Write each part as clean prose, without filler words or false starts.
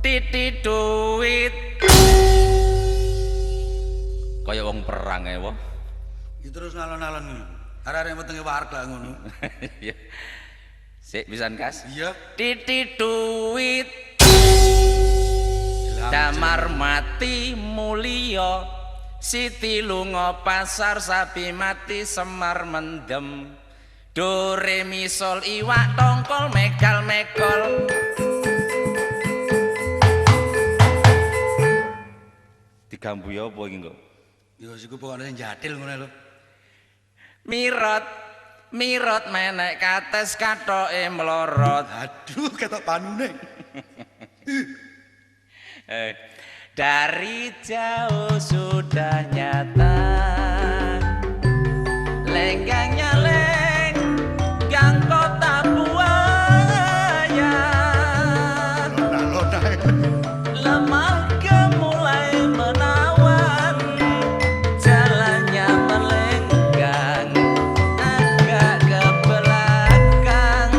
Titi duit kaya wong perang ae wong. Iki terus ngalon-alon ngono. Arek-arek wetenge warga ngono. Iya. Sik pisan Kas. Iya. Titi duit damar mati mulia Siti lunga pasar sapi mati Semar mendem do re mi sol iwak tongkol mekal mekol. Digambu ya apa iki kok? Ya siku pokoke jatil ngono lho. Mirot mirot menek kates kathoke mlorot. Aduh ketok panune. Dari jauh sudah nyata lenggangnya lenggang kota buaya lemah mulai menawan jalannya melenggang agak ke belakang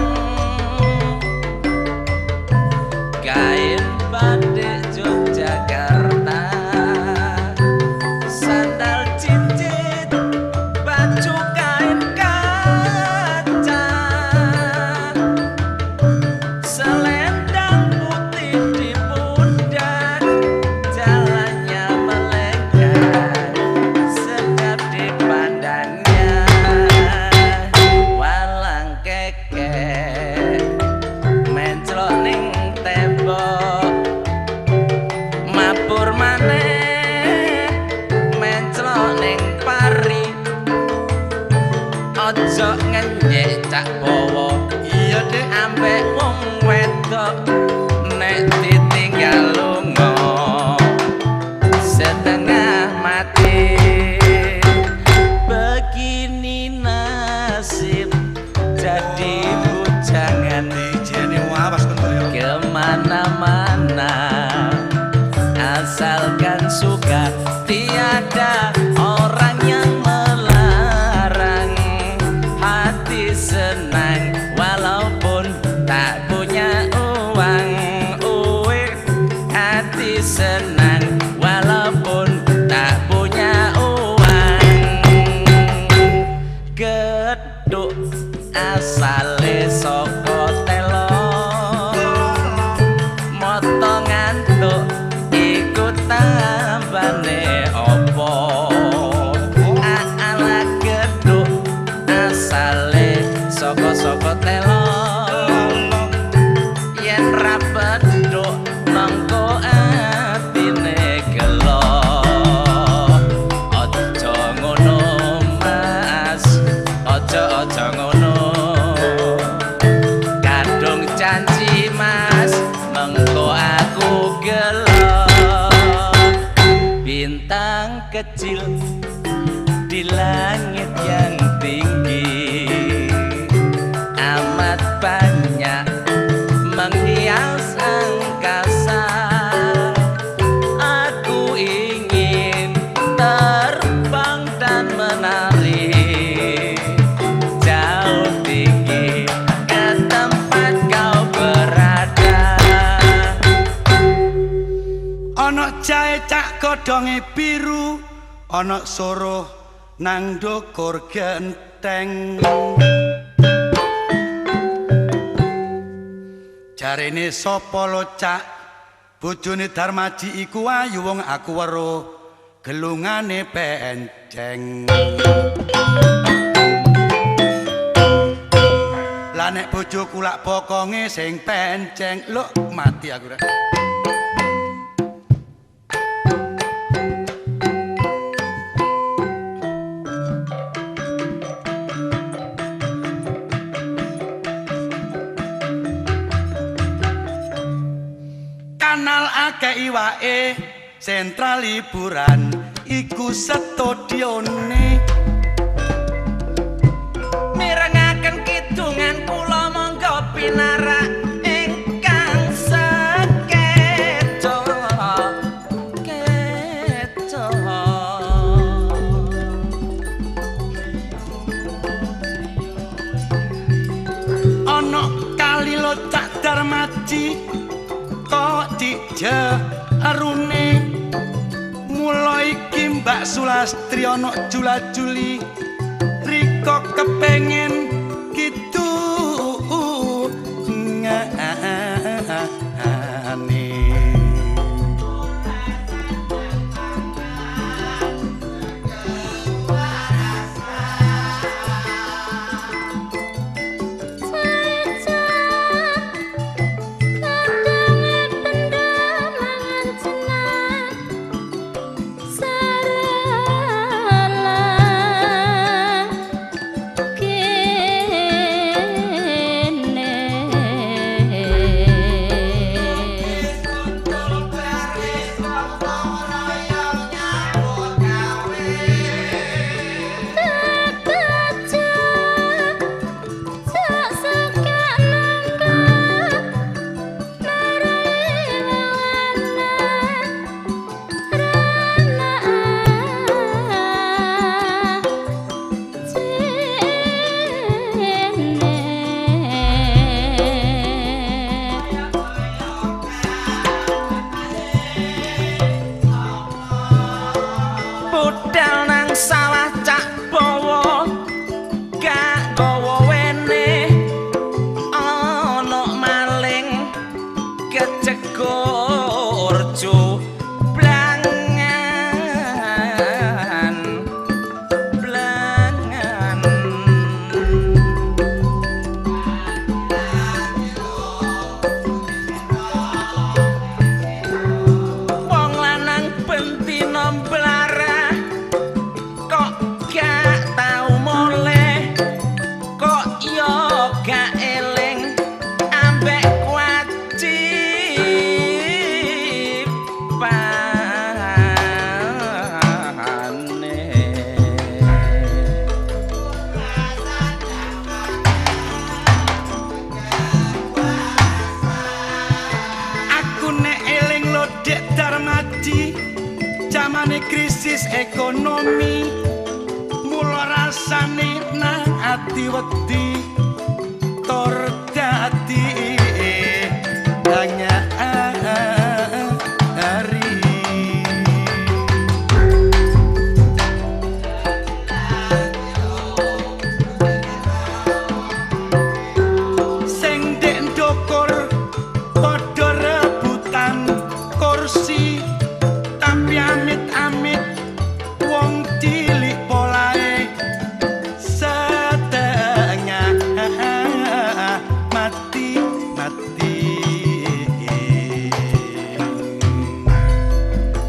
kain batik Yogyakarta sandal cincin baju kain kaca selendang putih di pundak jalannya melenggang sedap dipandangnya walang kekek menclok ning tembok mabur maneh menclok ning pari ojo ngenyek cak bawa Iya, Dik. ambek wong wedok nek ditinggal lunga setengah mati begini nasib jadi bujangan Dijene awas kon ya. kemana-mana asalkan suka tiada orang yang melarang hati senang walaupun tak punya uang hati senang walaupun tak punya uang geduk asale saka telo moto ngantuk iku tambane opo ala geduk asale saka telo yen ra pedhuk nangko atine gelo aja ngono mas aja ngono kadung janji mas mengko aku gelo bintang kecil di langit yang tinggi amat banyak menghias angkasa aku ingin terbang dan menari jauh tinggi ke tempat kau berada Ana jae cak godhonge biru, ana soro nang ndukur genteng. Jarene sapa lo cak? Bojone Darmaji iku ayu wong aku weruh gelungane penceng. Lah nek bojoku lak bokonge sing penceng, lho mati aku rek. kanal akeh iwake sentral liburan iku studione mirengaken kidungan kula monggo pinarak ingkang sekeca keca ana kali locak Darmaji kok dijarune mula iki Mbak Sulastri ana jula-juli riko kepengen gitu ngane budal nang sawah cak bawa gak gawa wene ana maling kecegur jo blangan blangan wong lanang bentino mblara kok gak tau moleh kok yo gak eling ambek aku nek eling lo Dek Darmaji zamane krisis ekonomi mula rasane nang ati wedi tur dadi hanya hari sing dek ndukur padha rebutan kursi tapi amit-amit wong cilik polahe setengah mati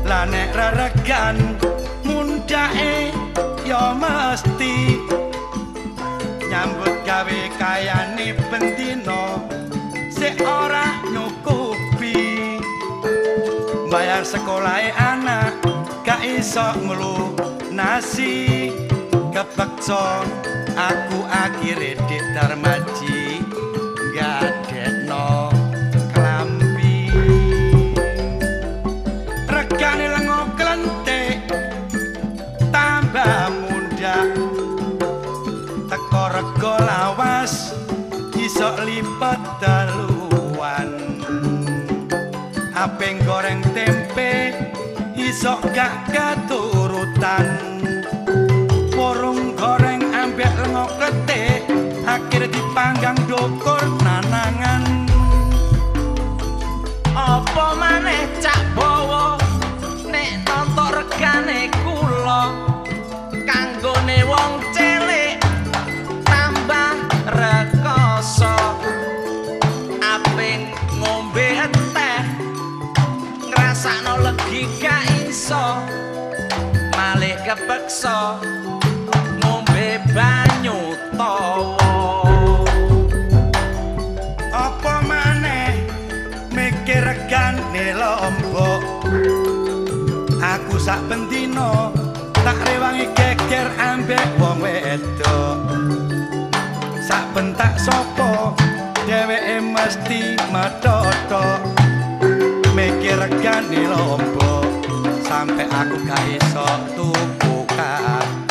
lah nek reregan mundake ya mesti nyambut gawe kayane bendino sik ora nyukupi bayar sekolahe anak gak iso nglunasi kepeksa aku akhire Dek Darmaji gadekno klambi regane lengo klentik tambah muda teko rego lawas iso lipat daluan apeng goreng tempe iso gak keturutan warung goreng ambek lengo kletik akhir dipanggang dukur nanangan apa maneh cak bawa nek nonton regane kula kanggone wong cilik tambah rekoso aping ngombe teh ngrasakno legi gak iso malih kepeksa ngombe banyu tawa apa maneh mikir regane sak bendino tak rewangi geger ambek wong wedok sak bentak sapa dheweke mesti medhotok mikir regane lombok sampai aku gak iso tuku kato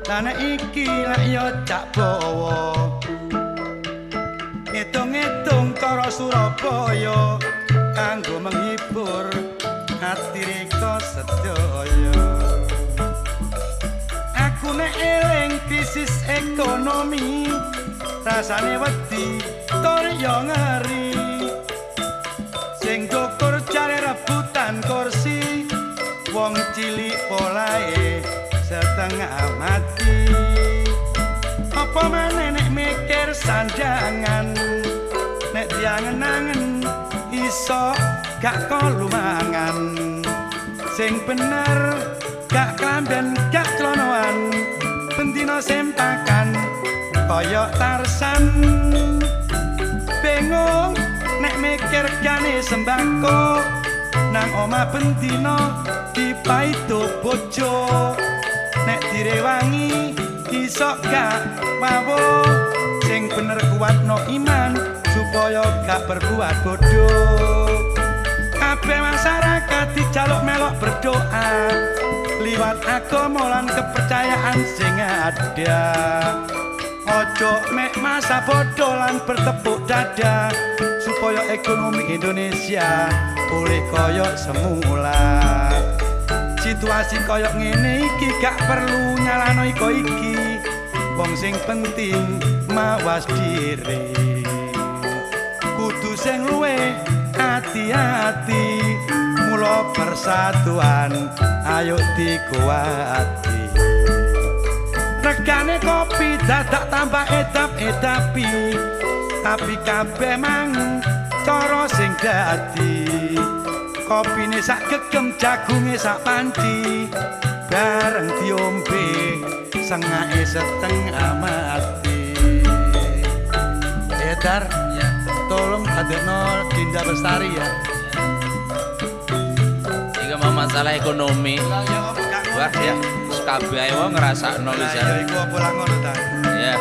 Tanah iki lak yo cak bawa ngitung-ngitung karo Surabaya kanggo menghibur hati reka sedaya. Aku nek eling krisis ekonomi rasane wedi tur yo ngeri sing dukur jare rebutan kursi wong cilik polahe setengah mati apa maneh nek mikir sandangan nek diangen-angen iso gak kolumangan sing bener gak klamben gak celonoan bendina sempakan kaya Tarsan bingung nek mikir gane sembako nang omah bendina dipaido bojo nek direwangi iso gak wawo sing bener kuatno iman supaya gak berbuat bodoh kabeh masyarakat dijaluk melok berdoa liwat agama lan kepercayaan sing ada ojo mek masa bodoh lan bertepuk dada supaya ekonomi Indonesia pulih koyok semula situasi koyok ngene iki gak perlu nyalano iko iki wong sing penting mawas diri kudu sing luwe hati-hati mula persatuan ayo dikuati regane kopi dadak tambah edap-edapi tapi kabeh mang cara sing dadi kopine sak gegem jagunge sak panci bareng diombe sengake setengah mati Edar ya tolong hadekno Dinda Bestari ya iki mau masalah ekonomi wah ya kabeh ae wong ngrasakno wis ya iku apa lak ngono ta ya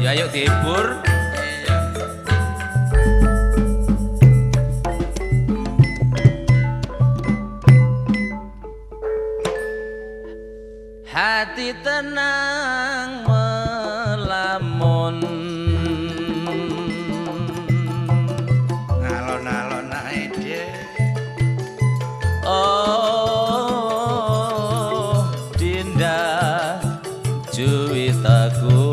ya ayo dihibur hati tenang melamun alon-alon ae dhewe oh Dinda Juwitaku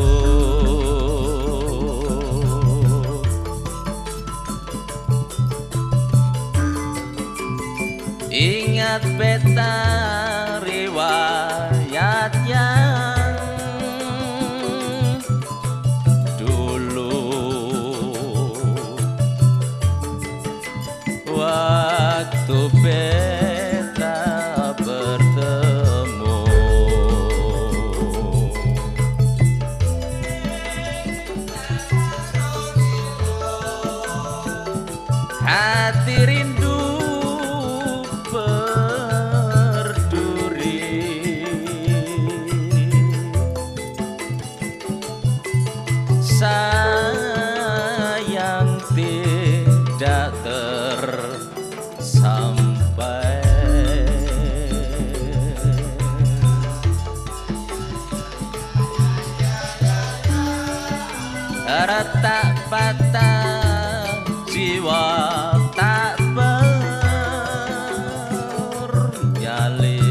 ingat beta riwayat yang dulu waktu beta bertemu hati rindu sayang tidak tersampai retak patah jiwa tak bernyali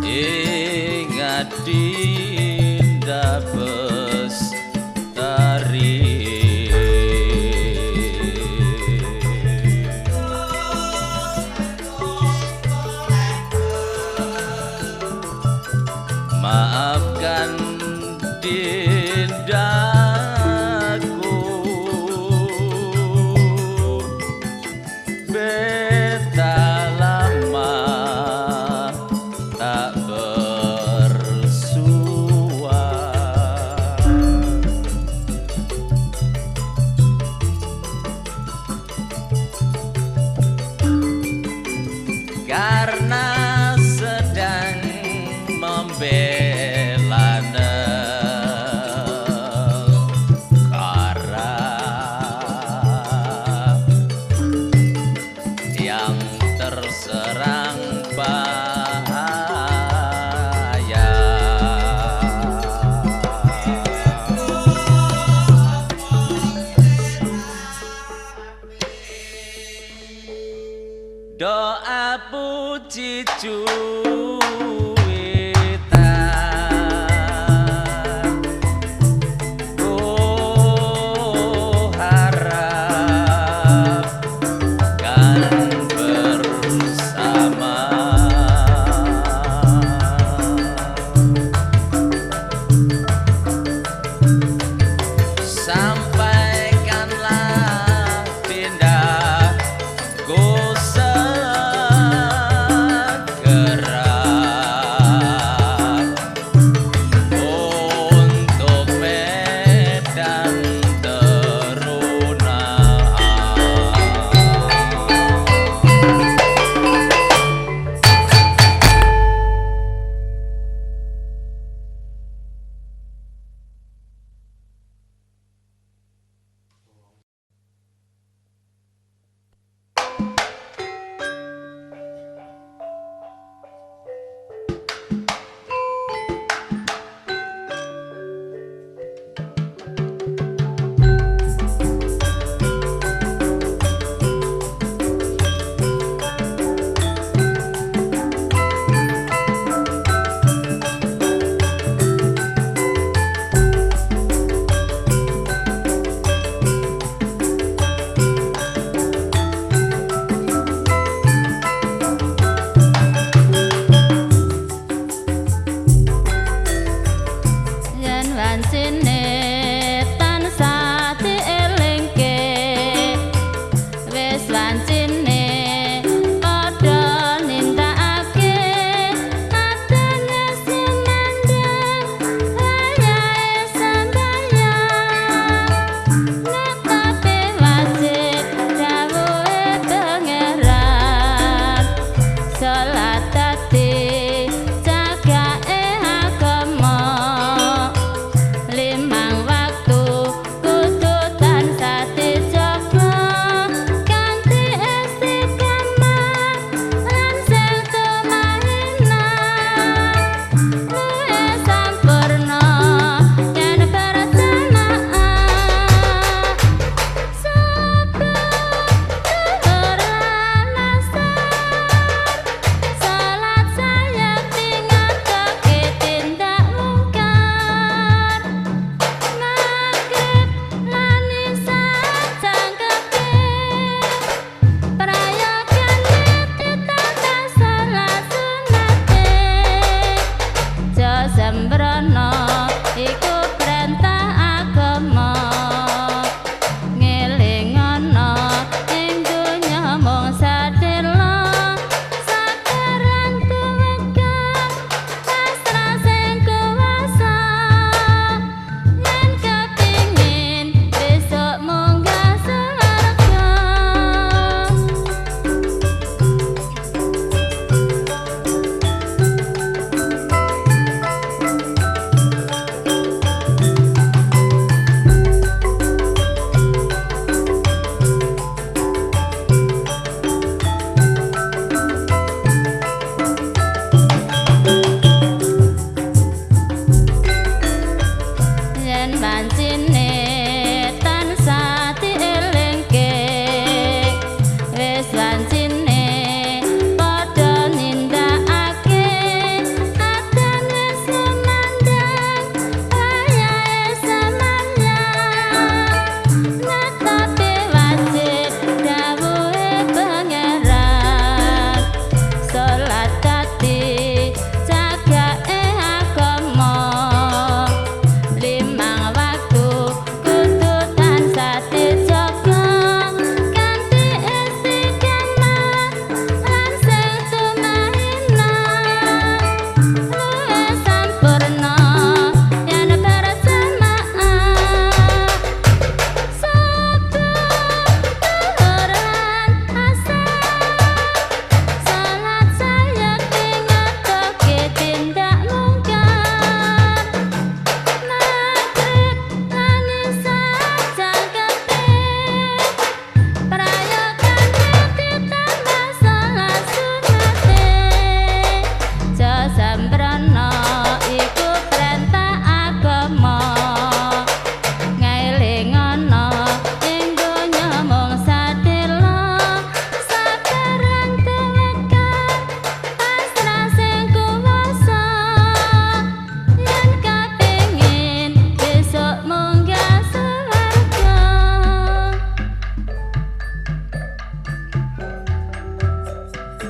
ingat Dinda Bestari maafkan Dindaku beta lama tak bersua karena sedang membela negara yang terserang bahaya doa puji juwita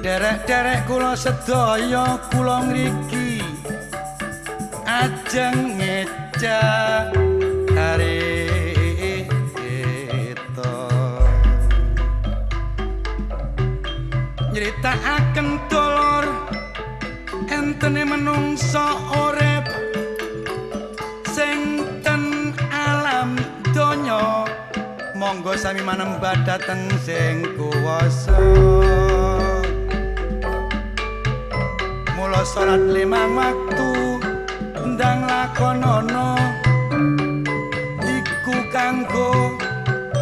Derek-derek kula sedaya kula ngriki ajeng ngecak kare eta nyritakaken dolor entene menungsa urip sing ten alam donya monggo sami manembah dhateng sing kuwasa mula salat 5 waktu ndang lakonono iku kanggo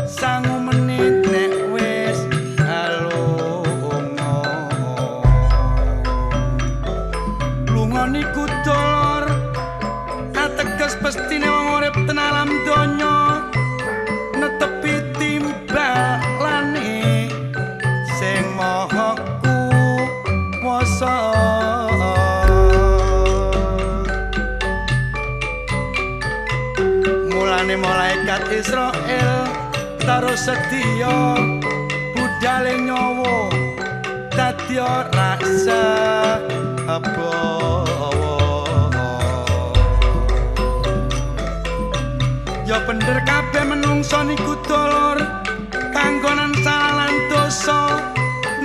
sangu menit nek wis alunga lunga niku dolor ateges pestine wong urip ten alam donya netepi timbalane sing maha kuwasa malaikat Israel taruh setia budale nyawa dadi rasa abawa ya bener kabeh menungsa niku dolor kanggonan salah lan dosa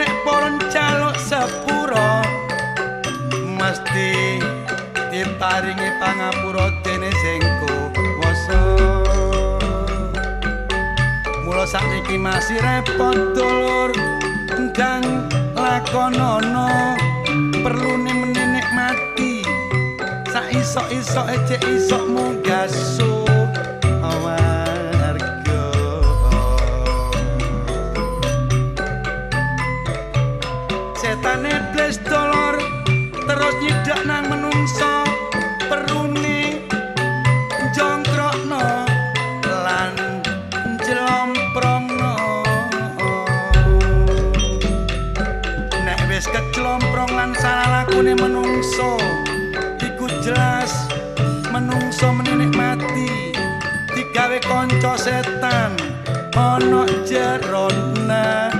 nek para njaluk sepura mesti diparingi pangapura dene sing kuwasa mula sakniki masih repot dulur ndang lakonono isok-isok ecek isok munggah warga setan iblis dolor terus nyidak nang menungso perune jongkrokno lan jelomprongno nek wis keclomprong lan salah lakune menungso iku jelas menungso meninik mati digawe kanca setan ana jerona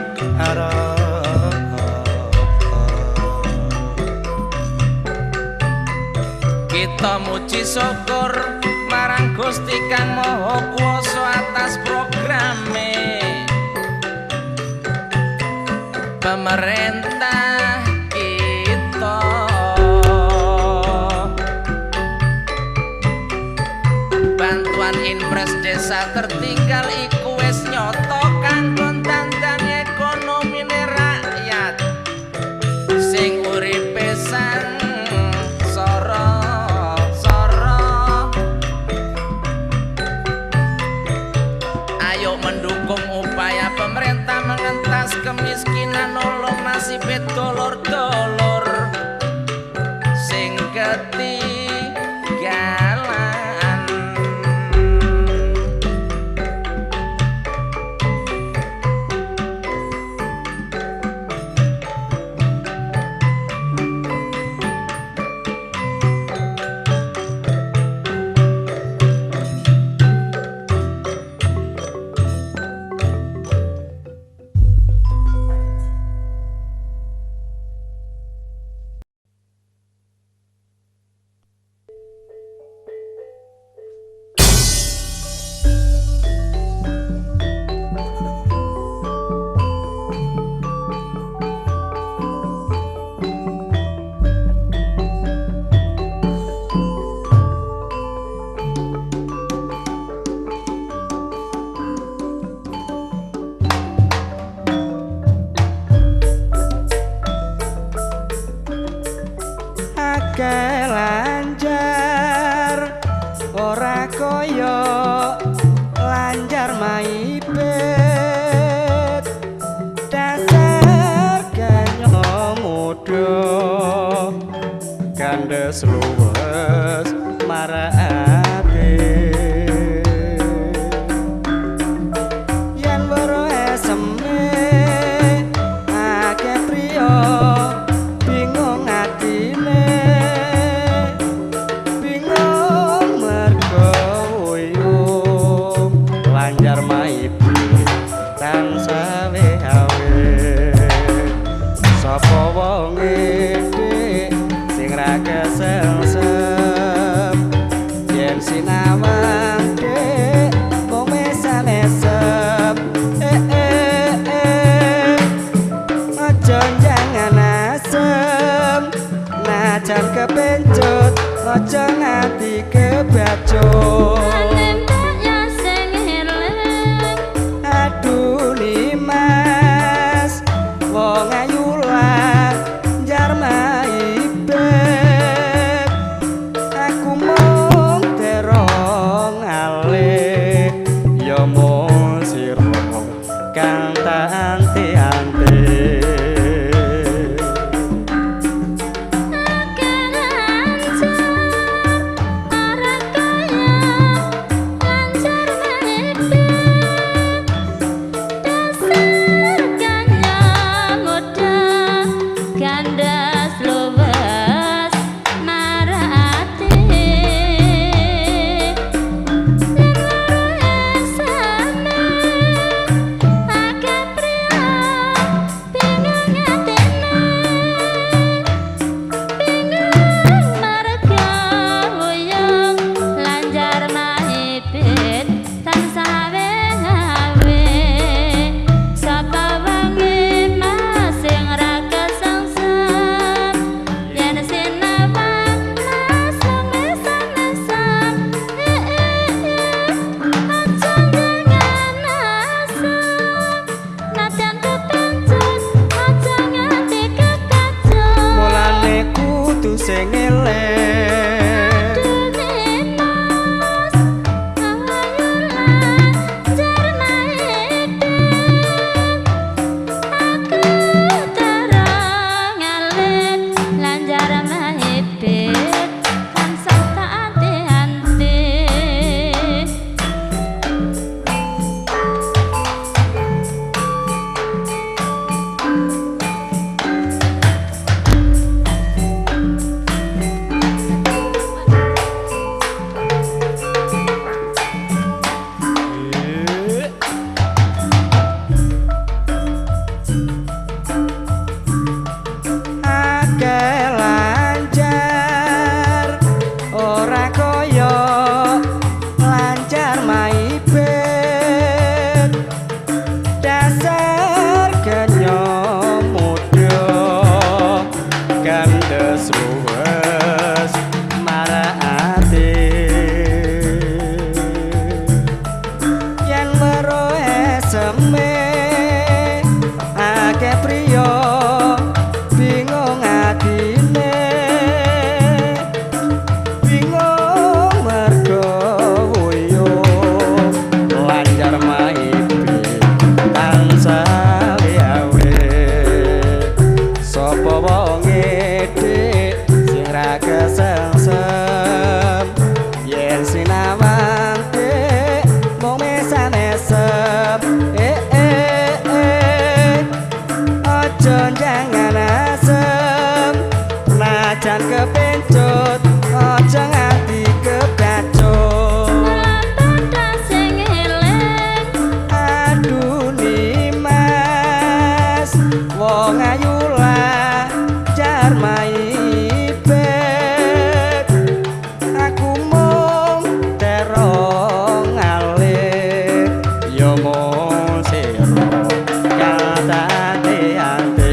kita muji syukur marang Gusti Kang Maha Kuwasa atas programe pemerintah kita bantuan impres desa tertinggal iku wis nyata kanggo tandani ekonomi rakyat sing uripe sang mendukung upaya pemerintah mengentas kemiskinan nolong nasib dolor-dolor sing ketinggalan lanjar ora kaya lanjar maibet dasar ganyo muda kandes luwes marake yen waro eseme akeh priya bingung atine lanjar maipi tansah wehawe sapa wong iki sing ra keselsem yen sinawang mung mesem aja jangan asem najan kepencut aja nganti kebacut wong ayu lanjar maibet aku mung terong alih ya mung sira kang tak anti-anti sing elek ragages luwes marake yen weruh eseme akeh priya bingung atine bingung mergo wuyung lancar maipe tansah awe sapa wonge dik sing ra kesengsem yen sinamante mung mesem-mesem aja jangan asem najan kepencut aja nganti kebacut aduh nimas wong ayu lah jar maibet aku mung terong alih yo mung sira katate ate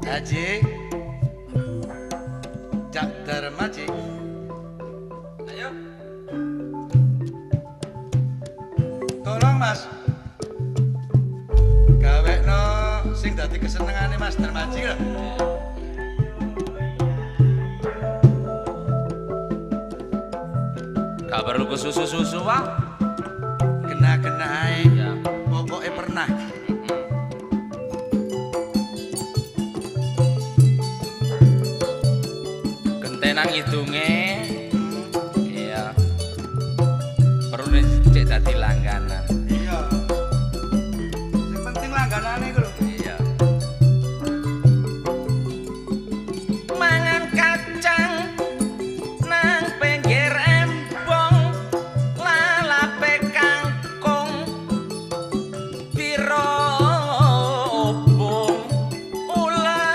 Haji Cak Darmaji ayo tolong mas gawekno sing dadi kesenengane Mas Darmaji lho Gak perlu ke susu-susu wah. kena-kena ae Ya. pokoknya pernah Gentenan hidunge. Iya. Perlu cek dadi langganan. iya sing penting langganane iku lho Iya. Mangan kacang nang pinggir embong lalape kangkung piro obong ular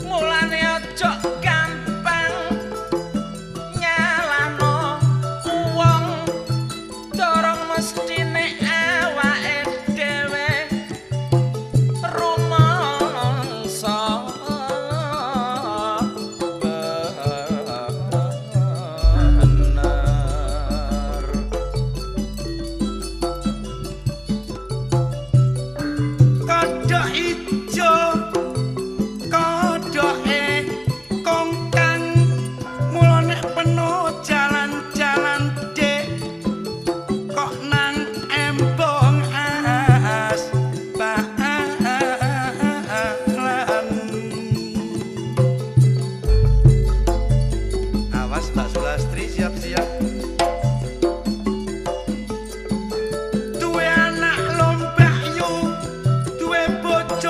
mulane aja gampang nyalano wong dorong mestine awake dhewe rumangsa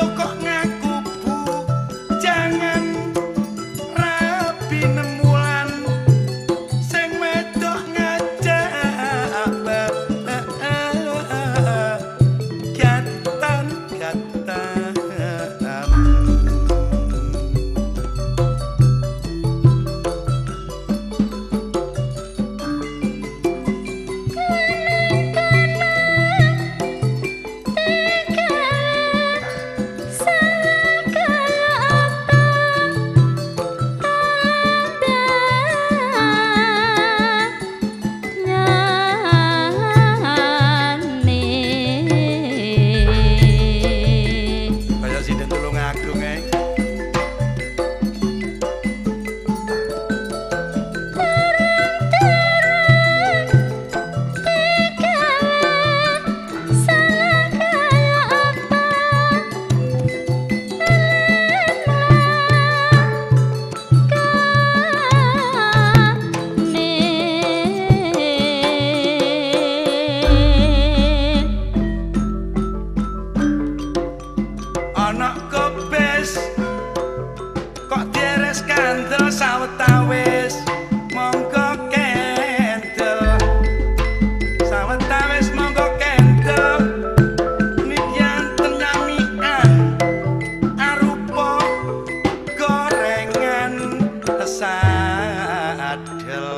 lo kok ngaku bu jangan rapi nemulan sing wedok ngajak gatan gatan kaya siden tulung agung anak kebes kok deres kandel sawetawis monggo kendel sawetawis monggo kendel niki nyamikan arupa gorengan sadel.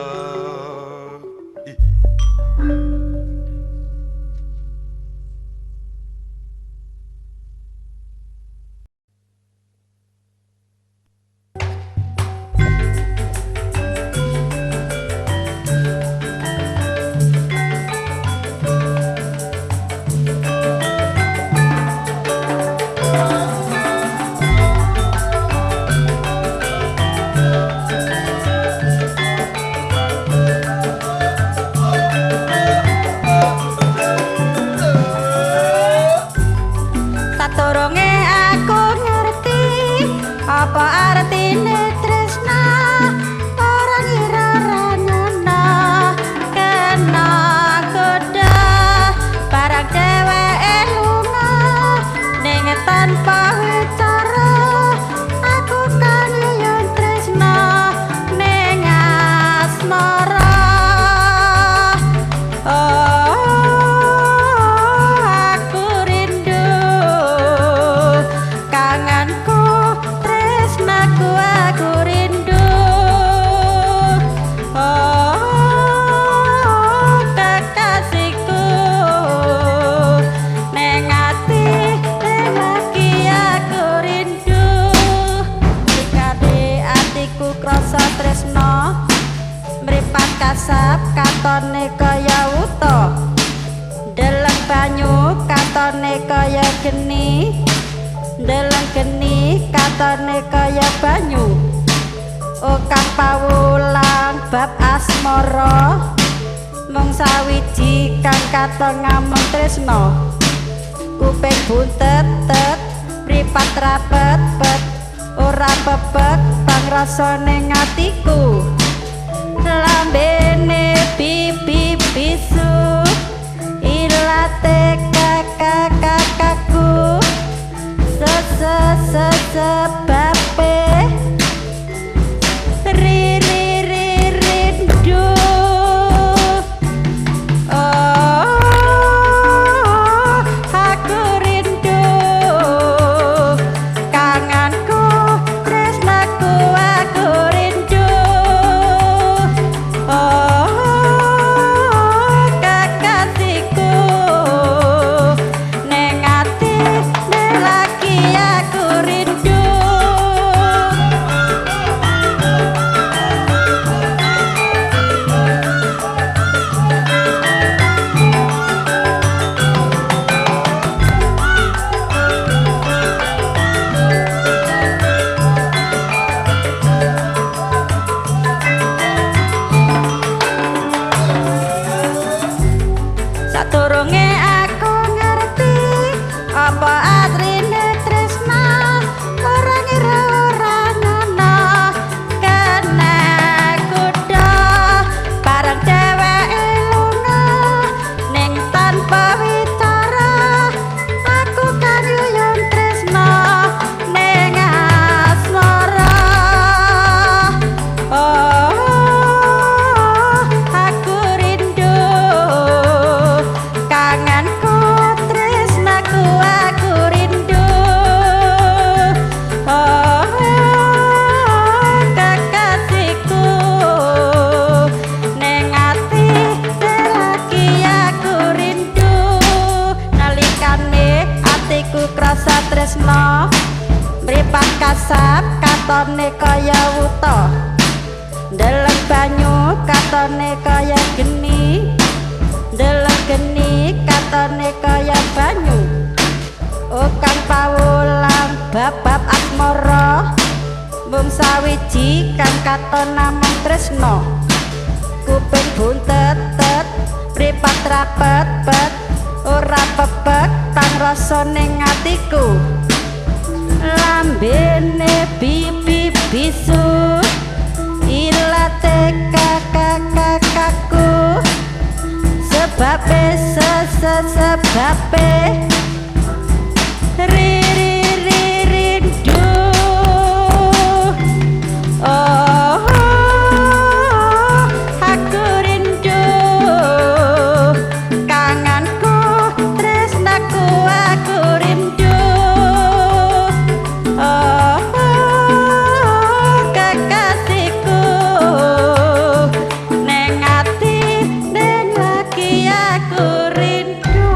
Saturunge aku ngerti apa artine tresna ora ngira ranyono kena goda barang dheweke lunga ning tanpa wicara aku kan yen tresna ning asmara kasap katone kaya uta deleng banyu katone kaya geni deleng geni katone kaya banyu kang pawulang bab asmara mung sawiji kang katon ngamung tresna kuping buntet mripat rapet ora pepet bang rasane ngatiku lambene pipi bisu ilate kakakku sebabe rindu aku rindu kanganku tresnaku aku rindu kakasiku neng ati lagi aku rindu tresno mripat kasap katone kaya wuta ndeleng banyu katone kaya geni ndeleng geni katone kaya banyu kang pawulang bab asmara mung sawiji kang katon namung tresno kuping buntet mripat rapet ora pepek tang rasa ning atiku lambene pipi bisu ilate kakakaku sebabe sebabe rindu oh aku rindu kanganku tresnaku aku rindu oh kekasihku neng ati neng lagi aku rindu.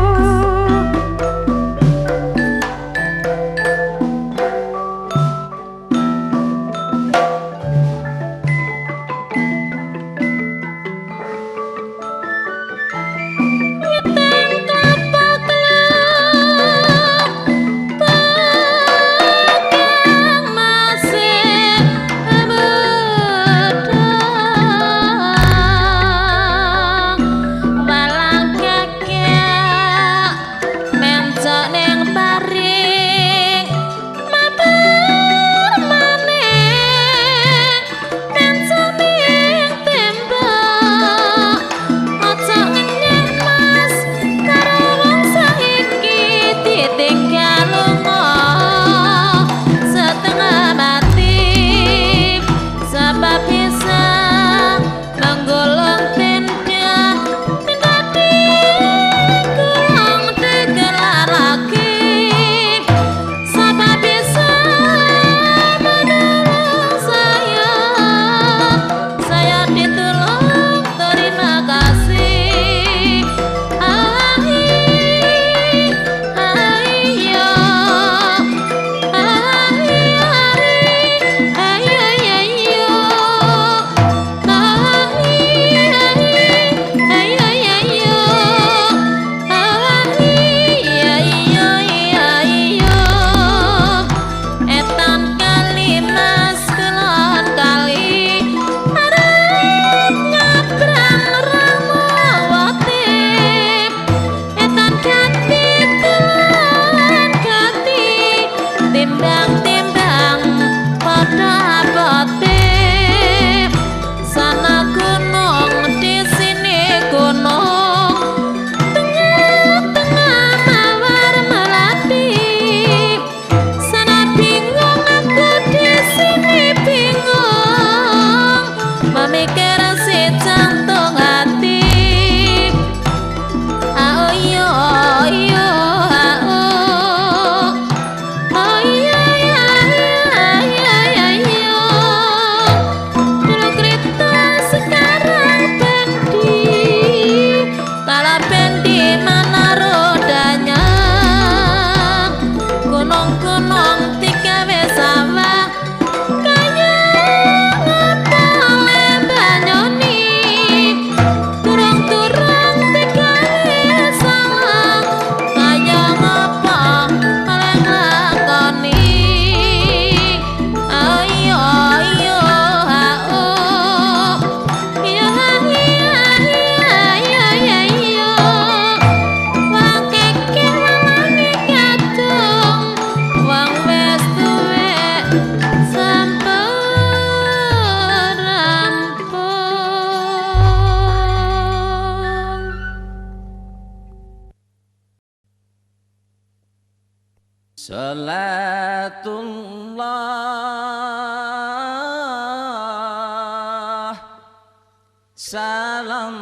Salatullah Salamullah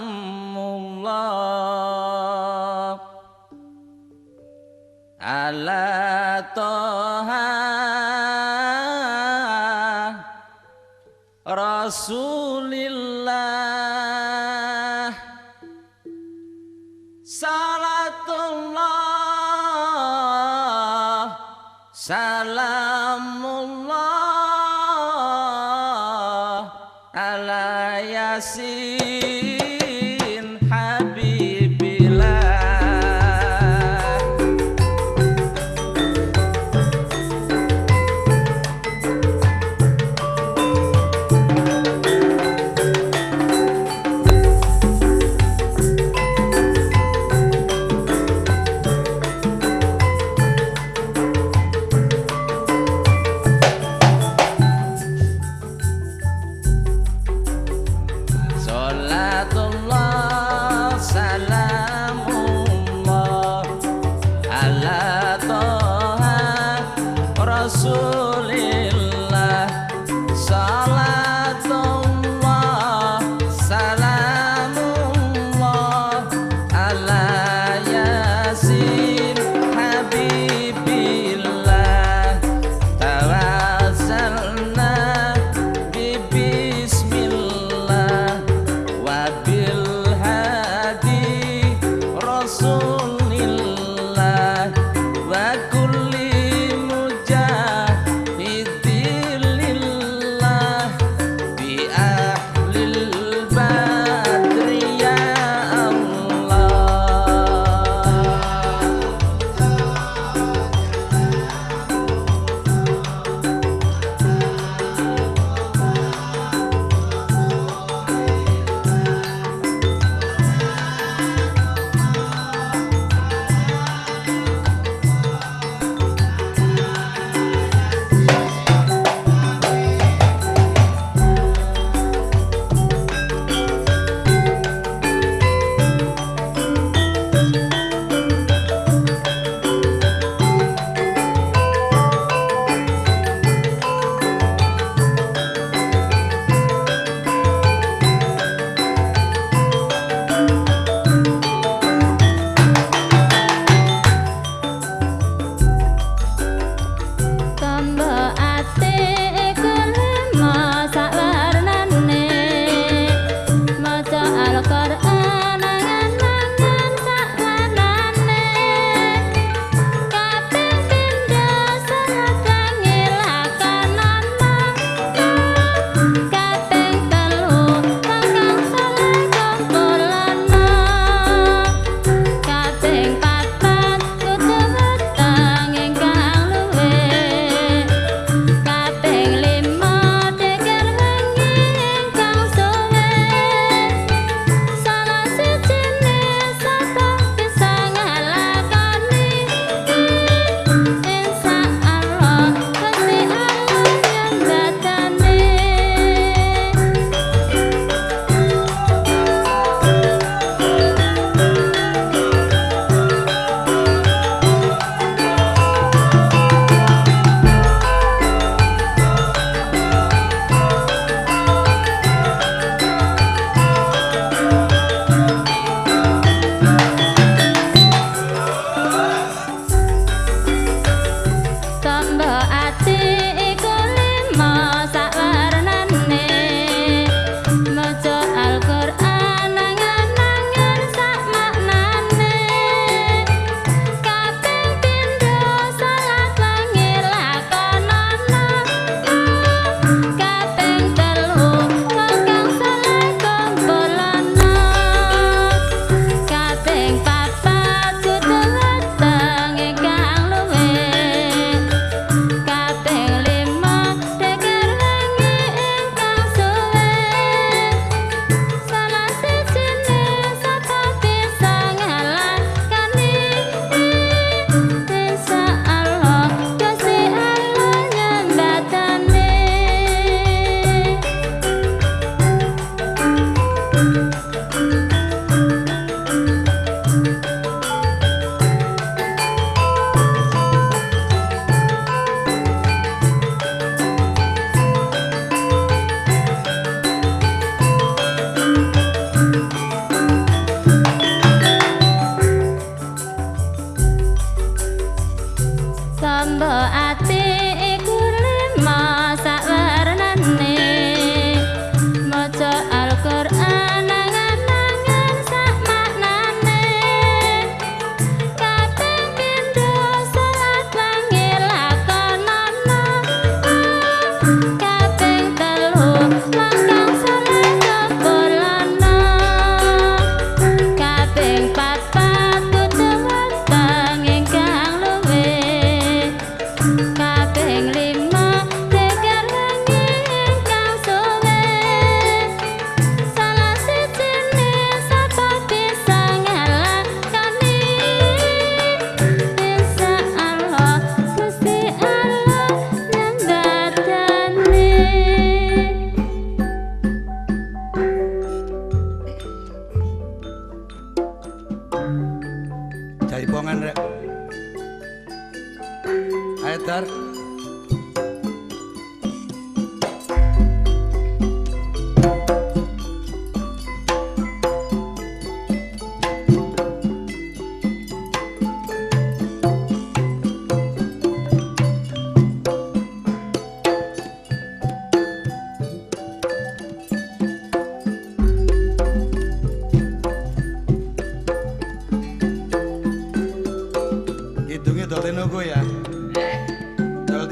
ala toha Rasulillah Salatullah Salamullah ala Yasin Habibillah. Salatullah salamullah ala Toha Rasulillah. Salatullah salamullah ala Yasin Habibillah. Tawassalna bismillah wabil hadi rasulillah wa kulli mujahidillah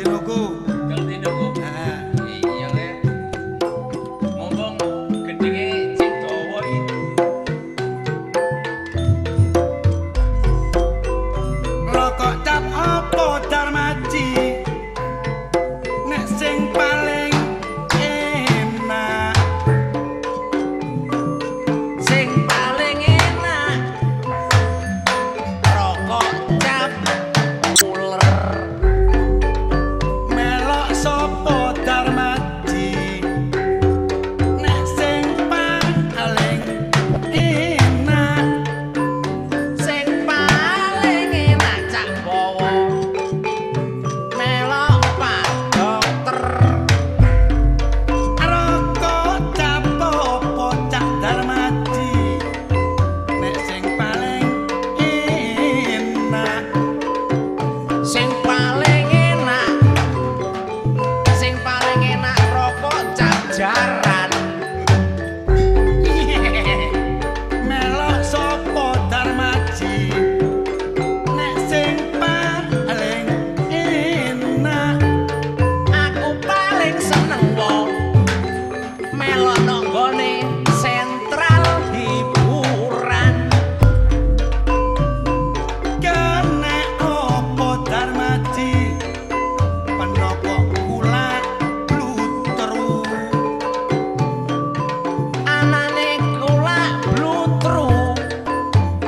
dinuku. Ganti nuku. Heeh. Iya le. Mumpung gedenge cek dawa iki. Rokok cap apa Darmaji? Nek sing paling enak Sing paling enak rokok cap uler. melok sapa Darmaji? Nek sing paling enak Sing paling enak cak bawa melok Pak Dokter. rokok cap apa Cak Darmaji? Nek sing paling enak Sing paling enak rokok cap jaran. melok sapa Darmaji? Nek sing paling enak Aku paling seneng wong melok nang nggone sentral hiburan. kene apa Darmaji? Penapa kula blutru? Anane kula blutru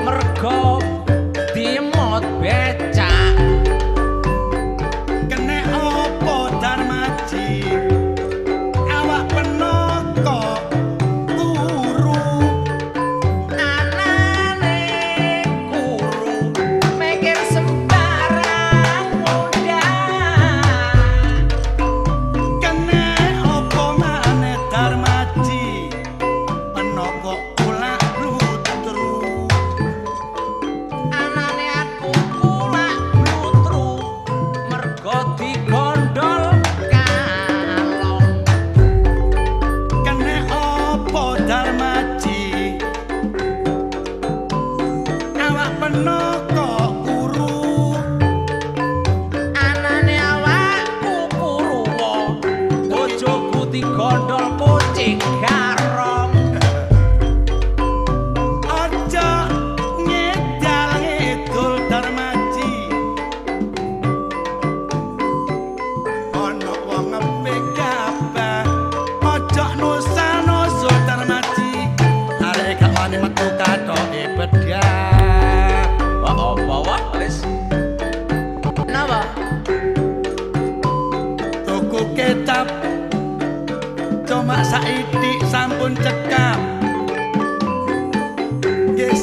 mergo dimot becak. Kene apa Darmaji? Awak penaka turu. Anane guru mikir sembarang mudah. Kene apa maneh Darmaji? Penaka kula blutru. Anane aku kula blutru mergo digondol kalong. Kene apa Darmaji? Awak penaka kuru. Anane awakku kuruwa bojoku digondol kucing garong. Aja ngedal ngedul Darmaji. Ono wong ngepik kabeh. Aja nusa-nusul Darmaji. Arek gak wani metu kathoke bedah. Apa wae wis. Napa? Tuku kecap cuma saidik sampun cekap. Nggih